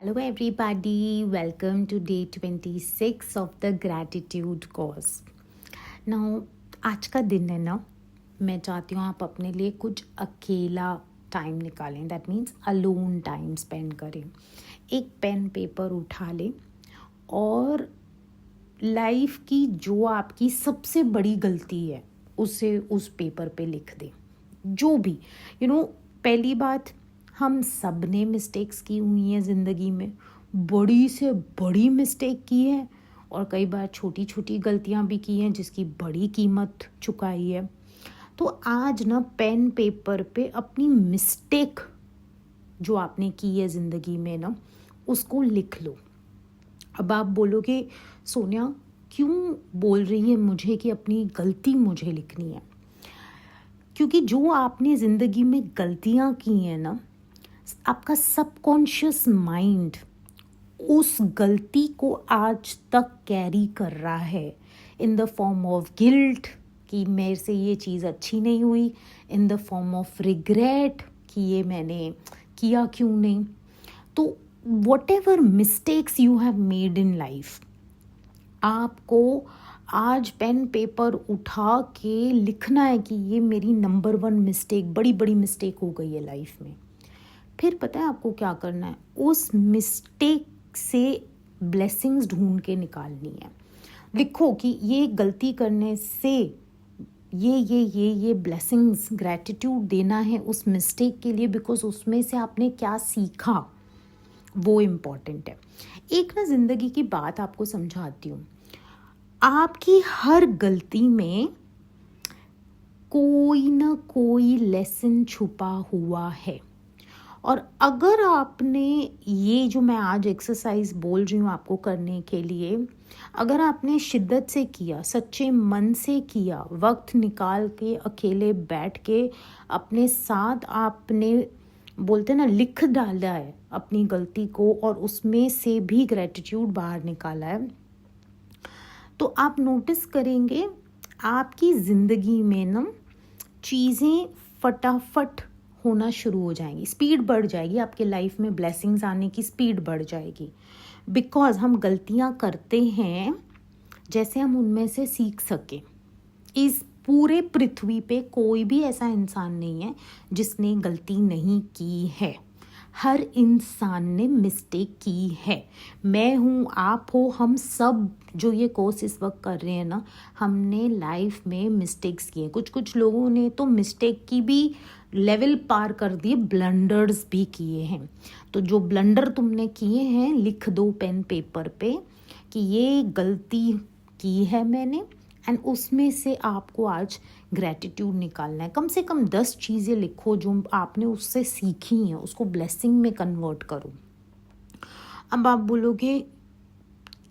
Hello, everybody. Welcome to day 26 of the gratitude course. Now, आज का दिन है ना, मैं चाहती हूँ आप अपने लिए कुछ अकेला टाइम निकालें. That means alone time spend करें. एक पेन पेपर उठा लें और लाइफ की जो आपकी सबसे बड़ी गलती है उसे उस पेपर पे लिख दें. जो भी पहली बात, हम सब ने मिस्टेक्स की हुई हैं ज़िंदगी में. बड़ी से बड़ी मिस्टेक की है और कई बार छोटी छोटी गलतियां भी की हैं जिसकी बड़ी कीमत चुकाई है. तो आज ना पेन पेपर पे अपनी मिस्टेक जो आपने की है ज़िंदगी में ना उसको लिख लो. अब आप बोलोगे सोनिया क्यों बोल रही है मुझे कि अपनी गलती मुझे लिखनी है. क्योंकि जो आपने ज़िंदगी में गलतियाँ की हैं ना, आपका सबकॉन्शियस माइंड उस गलती को आज तक कैरी कर रहा है in the form of guilt कि मेरे से ये चीज़ अच्छी नहीं हुई, in the form of regret कि ये मैंने किया क्यों नहीं. तो what ever mistakes you have made in life, आपको आज पेन पेपर उठा के लिखना है कि ये मेरी नंबर 1 मिस्टेक, बड़ी बड़ी मिस्टेक हो गई है लाइफ में. फिर पता है आपको क्या करना है, उस मिस्टेक से ब्लेसिंग्स ढूंढ के निकालनी है. लिखो कि ये गलती करने से ये ब्लेसिंग्स, ग्रैटिट्यूड देना है उस मिस्टेक के लिए, बिकॉज उसमें से आपने क्या सीखा वो इम्पॉर्टेंट है. एक ना ज़िंदगी की बात आपको समझाती हूँ. आपकी हर गलती में कोई ना कोई लेसन छुपा हुआ है. और अगर आपने ये जो मैं आज एक्सरसाइज बोल रही हूँ आपको करने के लिए, अगर आपने शिद्दत से किया, सच्चे मन से किया, वक्त निकाल के अकेले बैठ के अपने साथ आपने बोलते ना लिख डाला है अपनी गलती को और उसमें से भी ग्रेटिट्यूड बाहर निकाला है, तो आप नोटिस करेंगे आपकी ज़िंदगी में ना चीज़ें फटाफट होना शुरू हो जाएंगी. स्पीड बढ़ जाएगी, आपके लाइफ में ब्लेसिंग्स आने की स्पीड बढ़ जाएगी. बिकॉज हम गलतियां करते हैं जैसे हम उनमें से सीख सकें. इस पूरे पृथ्वी पे कोई भी ऐसा इंसान नहीं है जिसने गलती नहीं की है. हर इंसान ने मिस्टेक की है. मैं हूँ, आप हो, हम सब जो ये कोर्स इस वक्त कर रहे हैं ना, हमने लाइफ में मिस्टेक्स किए. कुछ लोगों ने तो मिस्टेक की भी लेवल पार कर दिए, ब्लंडर्स भी किए हैं. तो जो ब्लंडर तुमने किए हैं लिख दो पेन पेपर पे कि ये गलती की है मैंने, एंड उसमें से आपको आज ग्रैटिट्यूड निकालना है. कम से कम 10 चीज़ें लिखो जो आपने उससे सीखी हैं, उसको ब्लेसिंग में कन्वर्ट करो. अब आप बोलोगे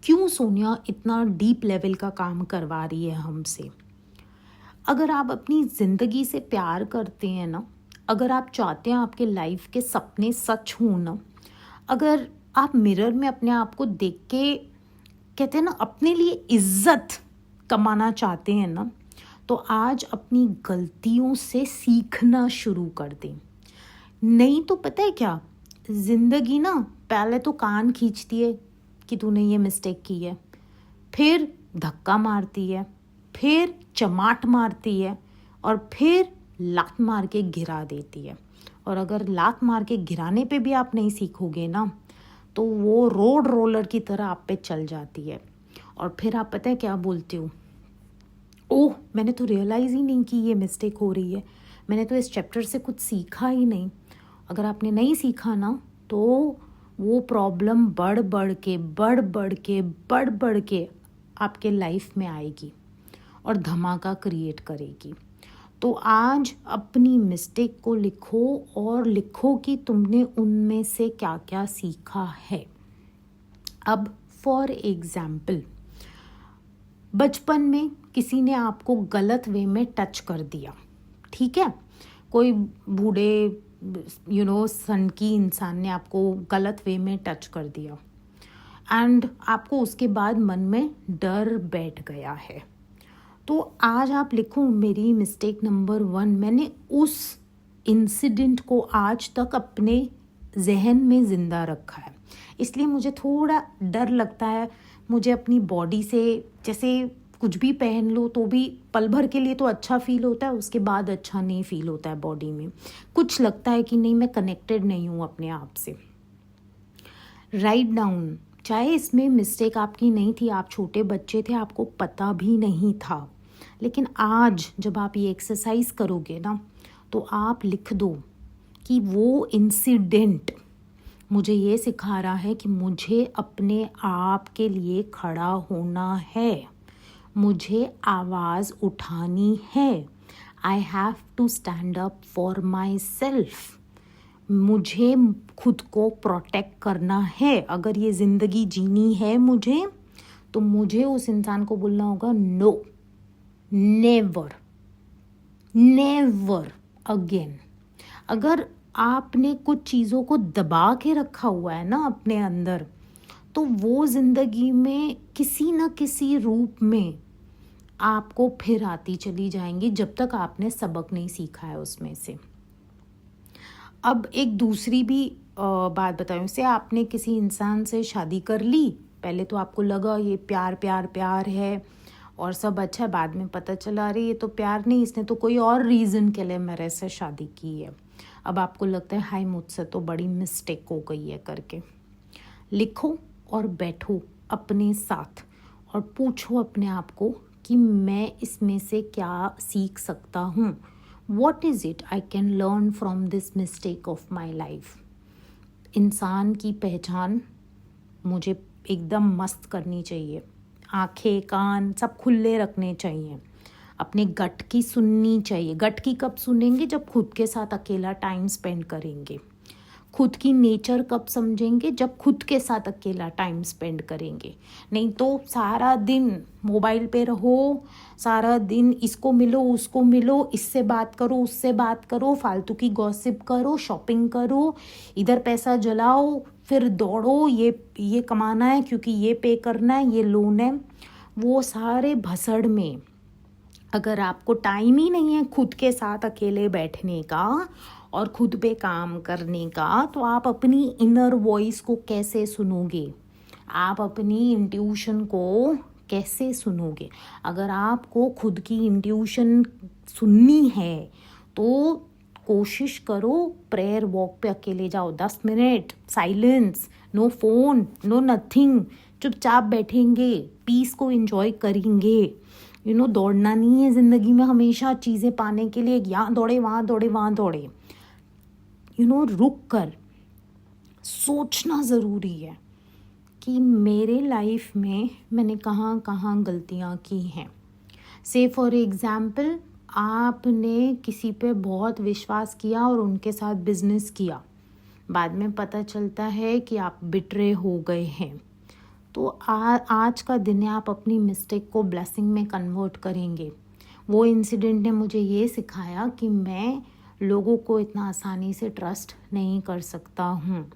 क्यों सोनिया इतना डीप लेवल का काम करवा रही है हमसे. अगर आप अपनी ज़िंदगी से प्यार करते हैं ना, अगर आप चाहते हैं आपके लाइफ के सपने सच हों ना, अगर आप मिरर में अपने आप को देख के कहते हैं ना अपने लिए इज्जत कमाना चाहते हैं ना, तो आज अपनी गलतियों से सीखना शुरू कर दें. नहीं तो पता है क्या, ज़िंदगी ना पहले तो कान खींचती है कि तूने ये मिस्टेक की है, फिर धक्का मारती है, फिर चमाट मारती है और फिर लात मार के गिरा देती है. और अगर लात मार के गिराने पे भी आप नहीं सीखोगे ना, तो वो रोड रोलर की तरह आप पे चल जाती है. और फिर आप पता है क्या बोलते हो, ओह मैंने तो रियलाइज़ ही नहीं कि ये मिस्टेक हो रही है, मैंने तो इस चैप्टर से कुछ सीखा ही नहीं. अगर आपने नहीं सीखा ना, तो वो प्रॉब्लम बढ़ बढ़ के आपके लाइफ में आएगी और धमाका क्रिएट करेगी. तो आज अपनी मिस्टेक को लिखो और लिखो कि तुमने उनमें से क्या क्या सीखा है. अब फॉर एग्जाम्पल, बचपन में किसी ने आपको गलत वे में टच कर दिया, ठीक है, कोई बूढ़े सनकी इंसान ने आपको गलत वे में टच कर दिया एंड आपको उसके बाद मन में डर बैठ गया है. तो आज आप लिखो मेरी मिस्टेक नंबर 1, मैंने उस इंसिडेंट को आज तक अपने जहन में ज़िंदा रखा है. इसलिए मुझे थोड़ा डर लगता है। मुझे अपनी बॉडी से, जैसे कुछ भी पहन लो तो भी पल भर के लिए तो अच्छा फील होता है, उसके बाद अच्छा नहीं फील होता है बॉडी में। कुछ लगता है कि नहीं, मैं कनेक्टेड नहीं हूँ अपने आप से। राइट डाउन, चाहे इसमें मिस्टेक आपकी नहीं थी, आप छोटे बच्चे थे, आपको पता भी नहीं था, लेकिन आज जब आप ये एक्सरसाइज करोगे ना, तो आप लिख दो कि वो इंसिडेंट मुझे ये सिखा रहा है कि मुझे अपने आप के लिए खड़ा होना है, मुझे आवाज़ उठानी है। I have to stand up for myself. मुझे खुद को प्रोटेक्ट करना है। अगर ये ज़िंदगी जीनी है मुझे, तो मुझे उस इंसान को बोलना होगा नो, नेवर, नेवर अगेन। अगर आपने कुछ चीज़ों को दबा के रखा हुआ है ना अपने अंदर, तो वो ज़िंदगी में किसी न किसी रूप में आपको फिर आती चली जाएंगी, जब तक आपने सबक नहीं सीखा है उसमें से। अब एक दूसरी भी बात बताऊँ, से आपने किसी इंसान से शादी कर ली, पहले तो आपको लगा ये प्यार प्यार प्यार है और सब अच्छा है, बाद में पता चला अरे ये तो प्यार नहीं, इसने तो कोई और रीज़न के लिए मेरे से शादी की है। अब आपको लगता है हाय मुझसे तो बड़ी मिस्टेक हो गई है करके। लिखो और बैठो अपने साथ और पूछो अपने आप को कि मैं इसमें से क्या सीख सकता हूँ। What is it I can learn from this mistake of my life? इंसान की पहचान मुझे एकदम मस्त करनी चाहिए, आंखें कान सब खुले रखने चाहिए, अपने गट की सुननी चाहिए। गट की कब सुनेंगे? जब खुद के साथ अकेला टाइम स्पेंड करेंगे। खुद की नेचर कब समझेंगे? जब खुद के साथ अकेला टाइम स्पेंड करेंगे। नहीं तो सारा दिन मोबाइल पे रहो, सारा दिन इसको मिलो उसको मिलो, इससे बात करो उससे बात करो, फालतू की गॉसिप करो, शॉपिंग करो, इधर पैसा जलाओ, फिर दौड़ो, ये कमाना है क्योंकि ये पे करना है, ये लोन है। वो सारे भसड़ में अगर आपको टाइम ही नहीं है खुद के साथ अकेले बैठने का और खुद पे काम करने का, तो आप अपनी इनर वॉइस को कैसे सुनोगे? आप अपनी इंट्यूशन को कैसे सुनोगे? अगर आपको खुद की इंट्यूशन सुननी है तो कोशिश करो, प्रेयर वॉक पे अकेले जाओ, 10 minute silence, no phone, no nothing, चुपचाप बैठेंगे, पीस को एंजॉय करेंगे। दौड़ना नहीं है ज़िंदगी में हमेशा चीज़ें पाने के लिए, यहाँ दौड़े वहाँ दौड़े वहाँ दौड़े। रुक कर सोचना ज़रूरी है कि मेरे लाइफ में मैंने कहाँ कहाँ गलतियाँ की हैं। से फॉर एग्ज़ाम्पल, आपने किसी पे बहुत विश्वास किया और उनके साथ बिजनेस किया, बाद में पता चलता है कि आप बिट्रे हो गए हैं, तो आज का दिन है आप अपनी मिस्टेक को ब्लेसिंग में कन्वर्ट करेंगे। वो इंसिडेंट ने मुझे ये सिखाया कि मैं लोगों को इतना आसानी से ट्रस्ट नहीं कर सकता हूँ।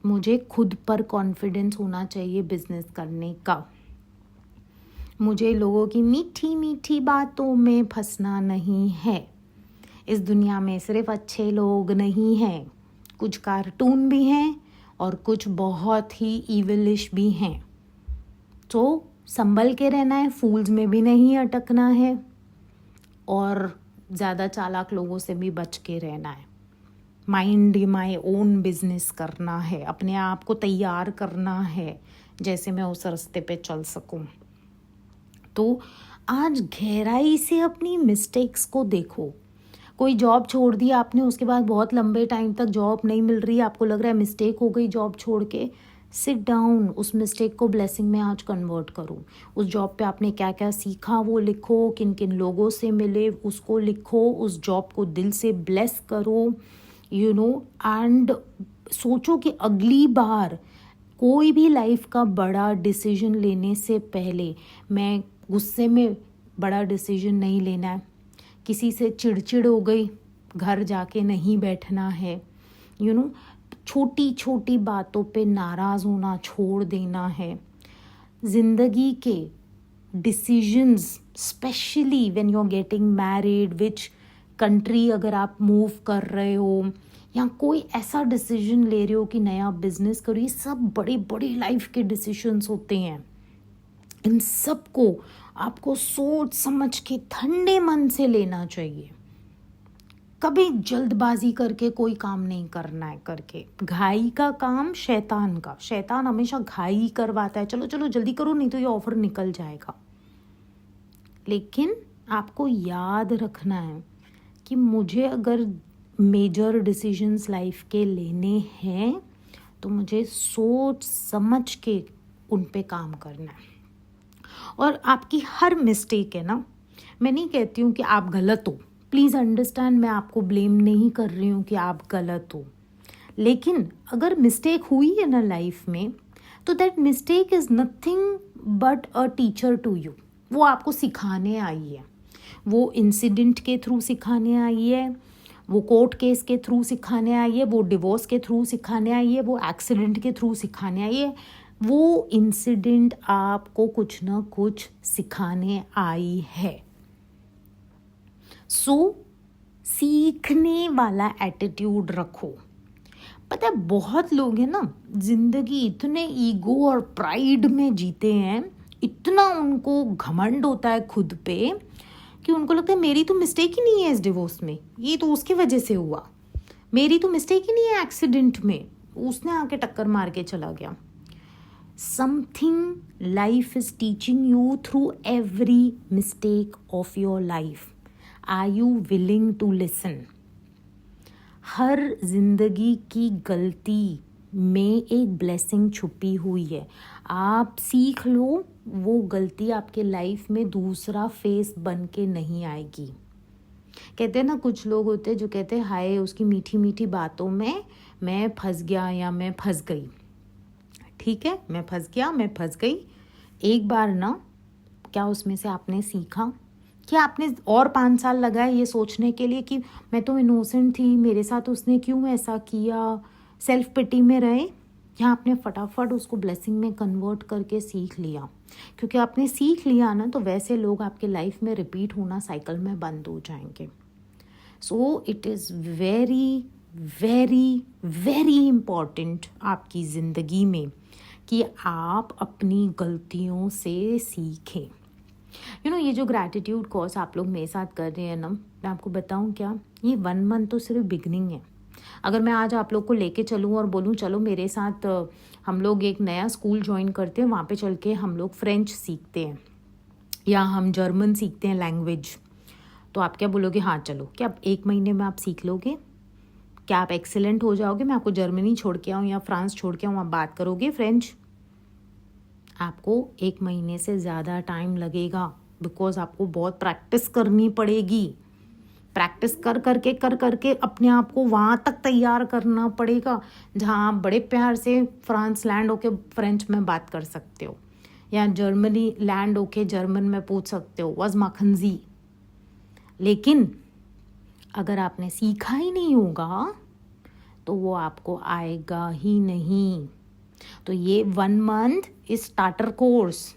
मुझे खुद पर कॉन्फिडेंस होना चाहिए बिजनेस करने का। मुझे लोगों की मीठी मीठी बातों में फंसना नहीं है। इस दुनिया में सिर्फ अच्छे लोग नहीं हैं, कुछ कार्टून भी हैं और कुछ बहुत ही इविलिश भी हैं। तो संभल के रहना है, फूल्स में भी नहीं अटकना है और ज़्यादा चालाक लोगों से भी बच के रहना है। माइंड माई ओन बिजनेस करना है, अपने आप को तैयार करना है जैसे मैं उस रास्ते पे चल सकूं। तो आज गहराई से अपनी मिस्टेक्स को देखो। कोई जॉब छोड़ दी आपने, उसके बाद बहुत लंबे टाइम तक जॉब नहीं मिल रही, आपको लग रहा है मिस्टेक हो गई जॉब छोड़ के, सिट डाउन, उस मिस्टेक को ब्लेसिंग में आज कन्वर्ट करो। उस जॉब पे आपने क्या क्या सीखा वो लिखो, किन किन लोगों से मिले उसको लिखो, उस जॉब को दिल से ब्लेस करो, एंड सोचो कि अगली बार कोई भी लाइफ का बड़ा डिसीजन लेने से पहले मैं गुस्से में बड़ा डिसीजन नहीं लेना है, किसी से चिड़चिड़ हो गई घर जाके नहीं बैठना है, छोटी छोटी बातों पे नाराज़ होना छोड़ देना है। ज़िंदगी के decisions, specially when you are getting married, which country अगर आप मूव कर रहे हो या कोई ऐसा डिसीजन ले रहे हो कि नया बिजनेस करो, ये सब बड़ी बड़ी लाइफ के डिसीजंस होते हैं। इन सब को आपको सोच समझ के ठंडे मन से लेना चाहिए। कभी जल्दबाजी करके कोई काम नहीं करना है करके। घाई का काम शैतान का, शैतान हमेशा घाई करवाता है, चलो चलो जल्दी करो नहीं तो ये ऑफर निकल जाएगा। लेकिन आपको याद रखना है कि मुझे अगर मेजर डिसीजंस लाइफ के लेने हैं तो मुझे सोच समझ के उन पे काम करना है। और आपकी हर मिस्टेक है ना, मैं नहीं कहती हूँ कि आप गलत हो, प्लीज़ अंडरस्टैंड, मैं आपको ब्लेम नहीं कर रही हूँ कि आप गलत हो, लेकिन अगर मिस्टेक हुई है ना लाइफ में तो that mistake is nothing but a teacher to you. वो आपको सिखाने आई है, वो इंसिडेंट के थ्रू सिखाने आई है, वो कोर्ट केस के थ्रू सिखाने आई है, वो डिवोर्स के थ्रू सिखाने आई है, वो एक्सीडेंट के थ्रू सिखाने आई है। वो इंसिडेंट आपको कुछ ना कुछ सिखाने आई है। सो सीखने वाला एटीट्यूड रखो। पता है बहुत लोग हैं ना, जिंदगी इतने ईगो और प्राइड में जीते हैं, इतना उनको घमंड होता है खुद पे कि उनको लगता है मेरी तो मिस्टेक ही नहीं है इस डिवोर्स में, ये तो उसकी वजह से हुआ, मेरी तो मिस्टेक ही नहीं है एक्सीडेंट में, उसने आके टक्कर मार के चला गया। Something life is teaching you through every mistake of your life. Are you willing to listen? हर जिंदगी की गलती में एक ब्लेसिंग छुपी हुई है। आप सीख लो, वो गलती आपके लाइफ में दूसरा फेस बन के नहीं आएगी। कहते हैं ना, कुछ लोग होते हैं जो कहते हैं हाय उसकी मीठी मीठी बातों में मैं फंस गया या मैं फंस गई। ठीक है, मैं फंस गया, मैं फंस गई। एक बार ना, क्या उसमें से आपने सीखा? क्या आपने और 5 साल लगाए ये सोचने के लिए कि मैं तो इनोसेंट थी, मेरे साथ उसने क्यों ऐसा किया, सेल्फ पिटी में रहे? या आपने फटाफट उसको ब्लेसिंग में कन्वर्ट करके सीख लिया? क्योंकि आपने सीख लिया ना, तो वैसे लोग आपके लाइफ में रिपीट होना साइकिल में बंद हो जाएंगे। So it is very very very important आपकी ज़िंदगी में कि आप अपनी गलतियों से सीखें। ये जो ग्रैटिट्यूड कोर्स आप लोग मेरे साथ कर रहे हैं ना, मैं आपको बताऊं क्या, ये 1 मंथ तो सिर्फ बिगनिंग है। अगर मैं आज आप लोग को लेके चलूं और बोलूं चलो मेरे साथ हम लोग एक नया स्कूल ज्वाइन करते हैं, वहाँ पे चल के हम लोग फ्रेंच सीखते हैं या हम जर्मन सीखते हैं लैंग्वेज, तो आप क्या बोलोगे? हाँ चलो। क्या आप 1 महीने में आप सीख लोगे? क्या आप एक्सीलेंट हो जाओगे? मैं आपको जर्मनी छोड़ के आऊँ या फ्रांस छोड़ के आऊँ, आप बात करोगे फ्रेंच? आपको 1 महीने से ज़्यादा टाइम लगेगा, बिकॉज आपको बहुत प्रैक्टिस करनी पड़ेगी। प्रैक्टिस कर करके अपने आप को वहाँ तक तैयार करना पड़ेगा जहाँ आप बड़े प्यार से फ्रांस लैंड होके फ्रेंच में बात कर सकते हो, या जर्मनी लैंड होके जर्मन में पूछ सकते हो वज़ मखनजी। लेकिन अगर आपने सीखा ही नहीं होगा तो वो आपको आएगा ही नहीं। तो ये 1 मंथ इज स्टार्टर कोर्स,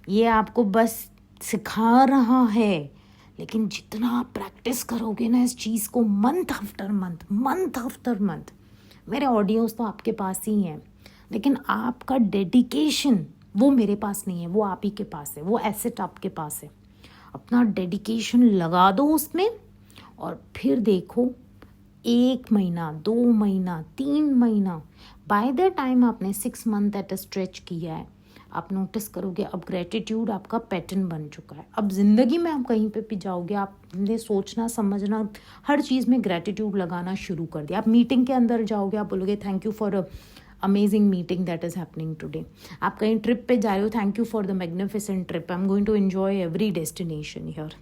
ये आपको बस सिखा रहा है, लेकिन जितना आप प्रैक्टिस करोगे ना इस चीज़ को, मंथ आफ्टर मंथ, मेरे ऑडियोज तो आपके पास ही हैं, लेकिन आपका डेडिकेशन वो मेरे पास नहीं है, वो आप ही के पास है, वो एसेट आपके पास है। अपना डेडिकेशन लगा दो उसमें और फिर देखो 1 महीना, 2 महीना, 3 महीना, बाय द टाइम आपने 6 मंथ एट स्ट्रेच किया है, आप नोटिस करोगे अब ग्रेटिट्यूड आपका पैटर्न बन चुका है। अब ज़िंदगी में आप कहीं पे भी जाओगे, आपने सोचना समझना हर चीज़ में ग्रेटिट्यूड लगाना शुरू कर दिया। आप मीटिंग के अंदर जाओगे, आप बोलोगे thank you for a amazing meeting that is happening today. आप कहीं ट्रिप पे जा रहे हो, thank you for the magnificent trip, I am going to enjoy every destination here.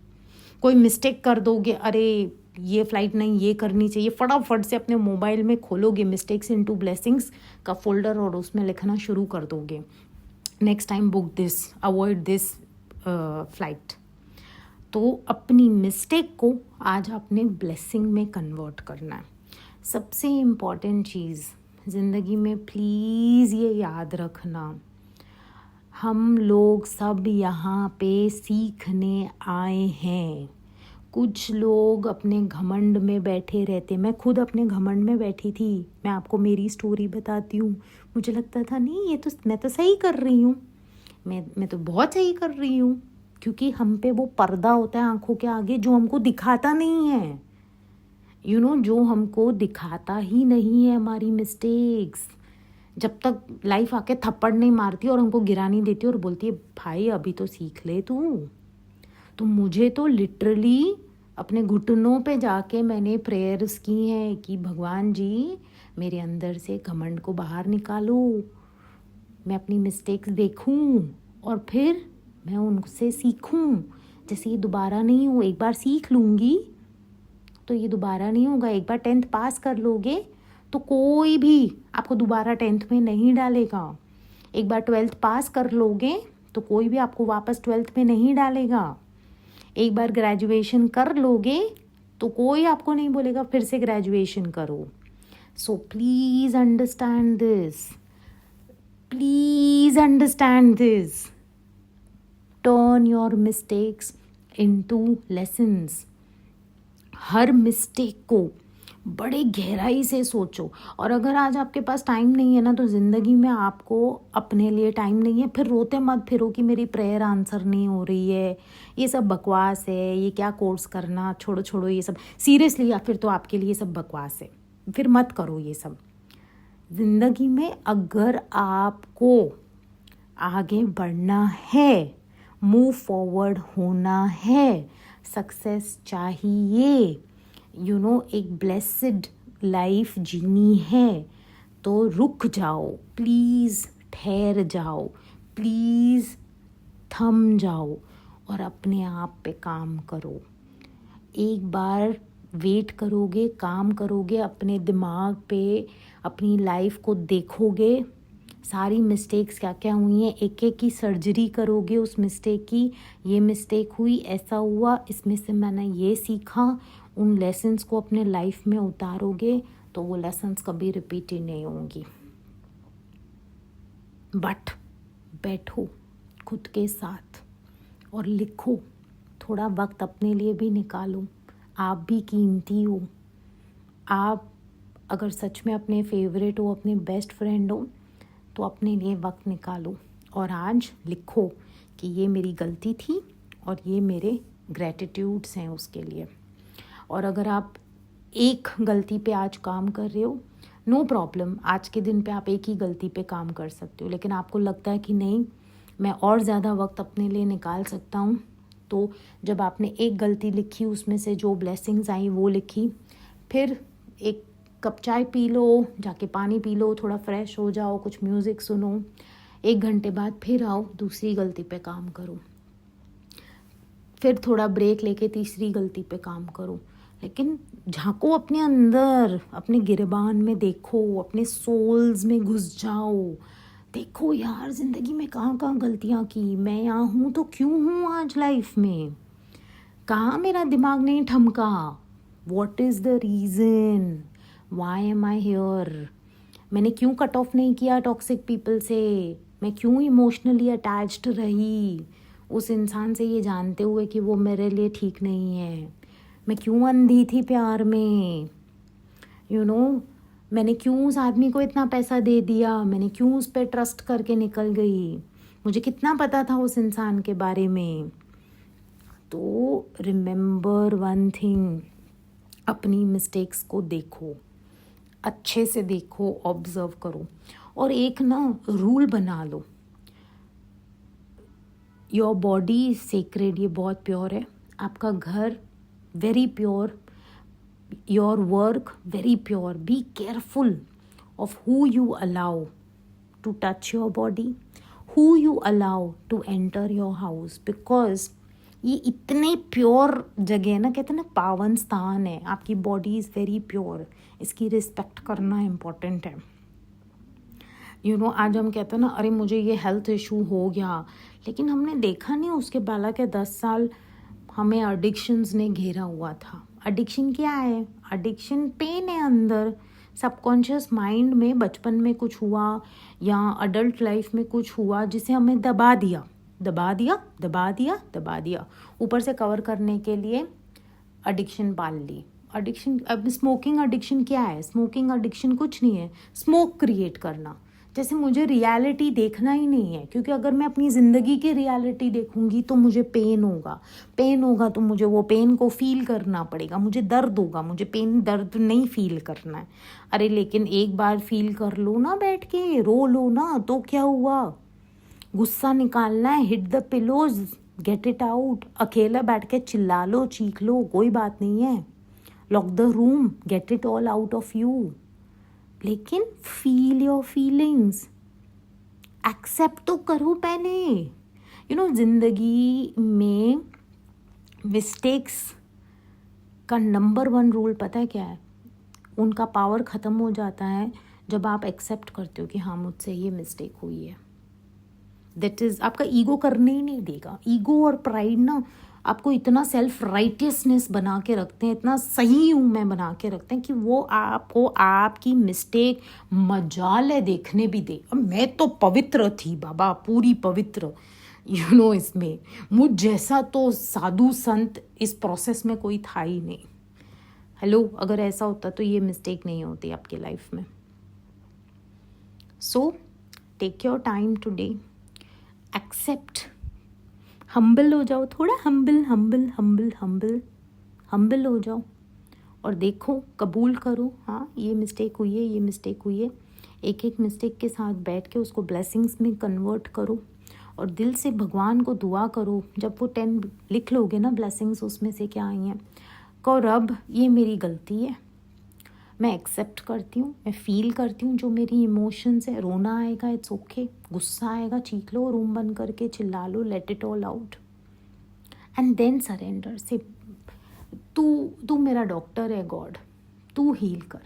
कोई मिस्टेक कर दोगे, अरे ये फ्लाइट नहीं, ये करनी चाहिए, फटाफट से अपने मोबाइल में खोलोगे मिस्टेक्स इनटू ब्लेसिंग्स का फोल्डर और उसमें लिखना शुरू कर दोगे, next time book this, avoid this flight. तो अपनी मिस्टेक को आज आपने ब्लेसिंग में कन्वर्ट करना है। सबसे इम्पॉर्टेंट चीज़ ज़िंदगी में प्लीज़ ये याद रखना, हम लोग सब यहाँ पे सीखने आए हैं, कुछ लोग अपने घमंड में बैठे रहते, मैं खुद अपने घमंड में बैठी थी। मैं आपको मेरी स्टोरी बताती हूँ। मुझे लगता था नहीं, ये तो मैं तो सही कर रही हूँ, मैं तो बहुत सही कर रही हूँ, क्योंकि हम पे वो पर्दा होता है आंखों के आगे जो हमको दिखाता नहीं है। जो हमको दिखाता ही नहीं है हमारी मिस्टेक्स। जब तक लाइफ आके थप्पड़ नहीं मारती और हमको गिरा नहीं देती और बोलती है भाई अभी तो सीख ले तू। तो मुझे तो लिटरली अपने घुटनों पे जाके मैंने प्रेयर्स की हैं कि भगवान जी मेरे अंदर से घमंड को बाहर निकालो, मैं अपनी मिस्टेक्स देखूं और फिर मैं उनसे सीखूं। जैसे ये दोबारा नहीं हो, एक बार सीख लूँगी तो ये दोबारा नहीं होगा। एक बार 10th पास कर लोगे तो कोई भी आपको दोबारा 10th में नहीं डालेगा। एक बार 12th पास कर लोगे तो कोई भी आपको वापस 12th में नहीं डालेगा। एक बार ग्रेजुएशन कर लोगे तो कोई आपको नहीं बोलेगा फिर से ग्रेजुएशन करो। So please understand this, please understand this. Turn your mistakes into lessons. Her mistake को बड़े गहराई से सोचो। और अगर आज आपके पास टाइम नहीं है ना, तो ज़िंदगी में आपको अपने लिए टाइम नहीं है, फिर रोते मत फिरो कि मेरी प्रेयर आंसर नहीं हो रही है, ये सब बकवास है, ये क्या कोर्स करना, छोड़ो छोड़ो ये सब। सीरियसली, या फिर तो आपके लिए सब बकवास है, फिर मत करो ये सब। ज़िंदगी में अगर आपको आगे बढ़ना है, मूव फॉरवर्ड होना है, सक्सेस चाहिए, एक ब्लेस्ड लाइफ जीनी है, तो रुक जाओ प्लीज़, ठहर जाओ प्लीज़, थम जाओ और अपने आप पे काम करो। एक बार वेट करोगे, काम करोगे, अपने दिमाग पे अपनी लाइफ को देखोगे, सारी मिस्टेक्स क्या क्या हुई हैं, एक एक की सर्जरी करोगे उस मिस्टेक की। ये मिस्टेक हुई, ऐसा हुआ, इसमें से मैंने ये सीखा, उन लेसन्स को अपने लाइफ में उतारोगे तो वो लेसन्स कभी रिपीट ही नहीं होंगी। बट बैठो खुद के साथ और लिखो, थोड़ा वक्त अपने लिए भी निकालो। आप भी कीमती हो। आप अगर सच में अपने फेवरेट हो, अपने बेस्ट फ्रेंड हो, तो अपने लिए वक्त निकालो और आज लिखो कि ये मेरी गलती थी और ये मेरे ग्रैटिट्यूड्स हैं उसके लिए। और अगर आप एक गलती पे आज काम कर रहे हो, नो प्रॉब्लम, आज के दिन पे आप एक ही गलती पे काम कर सकते हो। लेकिन आपको लगता है कि नहीं, मैं और ज़्यादा वक्त अपने लिए निकाल सकता हूँ, तो जब आपने एक गलती लिखी, उसमें से जो ब्लेसिंग्स आई वो लिखी, फिर एक कप चाय पी लो, जाके पानी पी लो, थोड़ा फ्रेश हो जाओ, कुछ म्यूज़िक सुनो, 1 घंटे बाद फिर आओ, दूसरी गलती पे काम करो, फिर थोड़ा ब्रेक लेके तीसरी गलती पे काम करो। लेकिन झांको अपने अंदर, अपने गिरबान में देखो, अपने सोल्स में घुस जाओ, देखो यार ज़िंदगी में कहाँ कहाँ गलतियाँ की, मैं यहाँ हूँ तो क्यों हूँ आज लाइफ में, कहाँ मेरा दिमाग नहीं ठमका, what is the reason, why am I here, मैंने क्यों कट ऑफ नहीं किया टॉक्सिक पीपल से, मैं क्यों इमोशनली अटैच्ड रही उस इंसान से ये जानते हुए कि वो मेरे लिए ठीक नहीं है, मैं क्यों अंधी थी प्यार में, मैंने क्यों उस आदमी को इतना पैसा दे दिया, मैंने क्यों उस पर ट्रस्ट करके निकल गई, मुझे कितना पता था उस इंसान के बारे में। तो रिमेंबर वन थिंग, अपनी मिस्टेक्स को देखो, अच्छे से देखो, ऑब्जर्व करो और एक रूल बना लो, योर बॉडी सेक्रेड, ये बहुत प्योर है, आपका घर very pure, your work very pure. Be careful of who you allow to touch your body, who you allow to enter your house, because ये इतने प्योर जगह है ना, कहते हैं ना पावन स्थान है, आपकी बॉडी इज़ वेरी प्योर, इसकी रिस्पेक्ट करना इम्पॉर्टेंट है। आज हम कहते हैं ना, अरे मुझे ये हेल्थ इशू हो गया, लेकिन हमने देखा नहीं उसके पहला के 10 साल हमें एडिक्शंस ने घेरा हुआ था। एडिक्शन क्या है? एडिक्शन पेन है अंदर, सबकॉन्शियस माइंड में बचपन में कुछ हुआ या अडल्ट लाइफ में कुछ हुआ जिसे हमें दबा दिया, ऊपर से कवर करने के लिए एडिक्शन पाल ली। एडिक्शन, अब स्मोकिंग एडिक्शन क्या है? स्मोकिंग एडिक्शन कुछ नहीं है, स्मोक क्रिएट करना। जैसे मुझे रियलिटी देखना ही नहीं है, क्योंकि अगर मैं अपनी ज़िंदगी की रियलिटी देखूंगी तो मुझे पेन होगा तो मुझे वो पेन को फील करना पड़ेगा, मुझे दर्द होगा, मुझे पेन दर्द नहीं फील करना है। अरे लेकिन एक बार फील कर लो ना, बैठ के रो लो ना, तो क्या हुआ? गुस्सा निकालना है, hit the pillows, get it out. अकेला बैठ के चिल्ला लो, चीख लो, कोई बात नहीं है। Lock the room, get it all out of you. लेकिन फील योर फीलिंग्स, एक्सेप्ट तो करो पहले। जिंदगी में मिस्टेक्स का नंबर 1 रूल पता है क्या है? उनका पावर ख़त्म हो जाता है जब आप एक्सेप्ट करते हो कि हाँ, मुझसे ये मिस्टेक हुई है। दैट इज़, आपका ईगो करने ही नहीं देगा। ईगो और प्राइड ना आपको इतना सेल्फ राइटियसनेस बना के रखते हैं, इतना सही हूँ मैं बना के रखते हैं कि वो आपको आपकी मिस्टेक मजाल है देखने भी दे। अब मैं तो पवित्र थी बाबा, पूरी पवित्र, इसमें मुझ जैसा तो साधु संत इस प्रोसेस में कोई था ही नहीं। हेलो, अगर ऐसा होता तो ये मिस्टेक नहीं होती आपकी लाइफ में। So take your time today, accept, humble हो जाओ, थोड़ा हम्बल हो जाओ और देखो, कबूल करो, हाँ ये मिस्टेक हुई है। एक एक मिस्टेक के साथ बैठ के उसको ब्लेसिंग्स में कन्वर्ट करो और दिल से भगवान को दुआ करो। जब वो 10 लिख लोगे ना ब्लेसिंग्स, उसमें से क्या आई हैं, कहो रब ये मेरी गलती है, मैं एक्सेप्ट करती हूँ, मैं फील करती हूँ जो मेरी इमोशंस है। रोना आएगा, इट्स ओके, गुस्सा आएगा, चीख लो, रूम बंद करके चिल्ला लो, let it all out and then surrender. से तू मेरा डॉक्टर है गॉड, तू हील कर,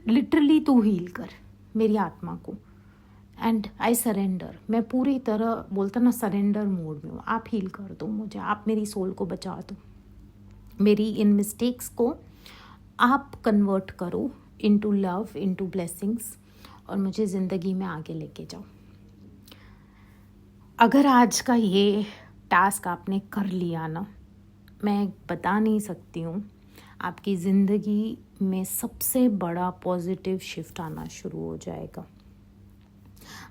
लिटरली तू हील कर मेरी आत्मा को। एंड आई सरेंडर, मैं पूरी तरह बोलता ना सरेंडर मोड में हूँ। आप हील कर दो मुझे, आप मेरी सोल को बचा दो, मेरी इन मिस्टेक्स को आप कन्वर्ट करो इनटू लव, इनटू ब्लेसिंग्स, और मुझे ज़िंदगी में आगे लेके जाओ। अगर आज का ये टास्क आपने कर लिया ना, मैं बता नहीं सकती हूँ, आपकी ज़िंदगी में सबसे बड़ा पॉजिटिव शिफ्ट आना शुरू हो जाएगा।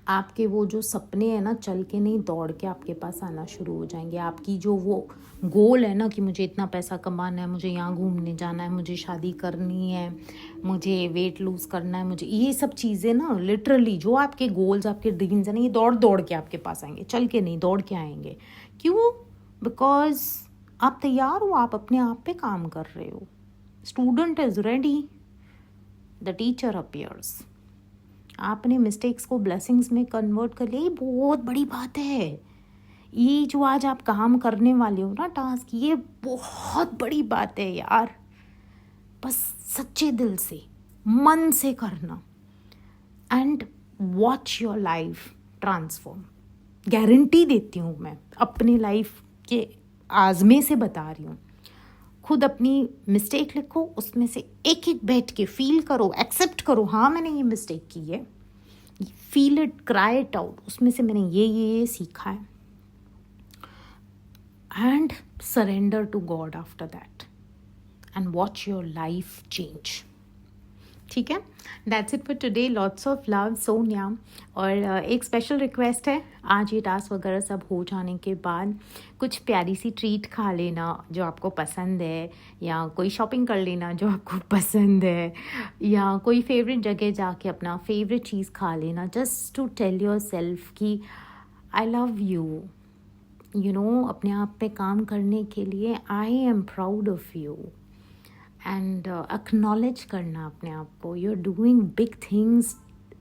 आपके वो जो सपने हैं ना, चल के नहीं दौड़ के आपके पास आना शुरू हो जाएंगे। आपकी जो वो गोल है ना कि मुझे इतना पैसा कमाना है, मुझे यहाँ घूमने जाना है, मुझे शादी करनी है, मुझे वेट लूज़ करना है, मुझे ये सब चीज़ें ना, लिटरली जो आपके गोल्स, आपके ड्रीम्स हैं ना, ये दौड़ दौड़ के आपके पास आएंगे, चल के नहीं, दौड़ के आएंगे। क्यों? बिकॉज आप तैयार हो, आप अपने आप पे काम कर रहे हो। Student is ready, the teacher appears. आपने मिस्टेक्स को ब्लेसिंग्स में कन्वर्ट कर लिया, ये बहुत बड़ी बात है। ये जो आज आप काम करने वाले हो ना टास्क, ये बहुत बड़ी बात है यार। बस सच्चे दिल से, मन से करना and watch your life transform. Guarantee देती हूँ मैं, अपनी लाइफ के आजमे से बता रही हूँ। खुद अपनी मिस्टेक लिखो, उसमें से एक एक बैठ के फील करो, एक्सेप्ट करो, हाँ मैंने ये मिस्टेक की है, feel it, cry it out, उसमें से मैंने ये सीखा है, and surrender to God after that and watch your life change. ठीक है, that's it for today. Lots of love, Sonia. और एक स्पेशल रिक्वेस्ट है, आज ये टास्क वगैरह सब हो जाने के बाद कुछ प्यारी सी ट्रीट खा लेना जो आपको पसंद है, या कोई शॉपिंग कर लेना जो आपको पसंद है, या कोई फेवरेट जगह जाके अपना फेवरेट चीज़ खा लेना, just to tell yourself कि आई लव यू। अपने आप पे काम करने के लिए I am proud of you, and acknowledge करना अपने आप को। You are doing big things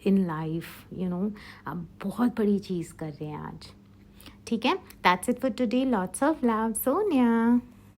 in life, आप बहुत बड़ी चीज़ कर रहे हैं आज। ठीक है, that's it for today. Lots of love, Sonia.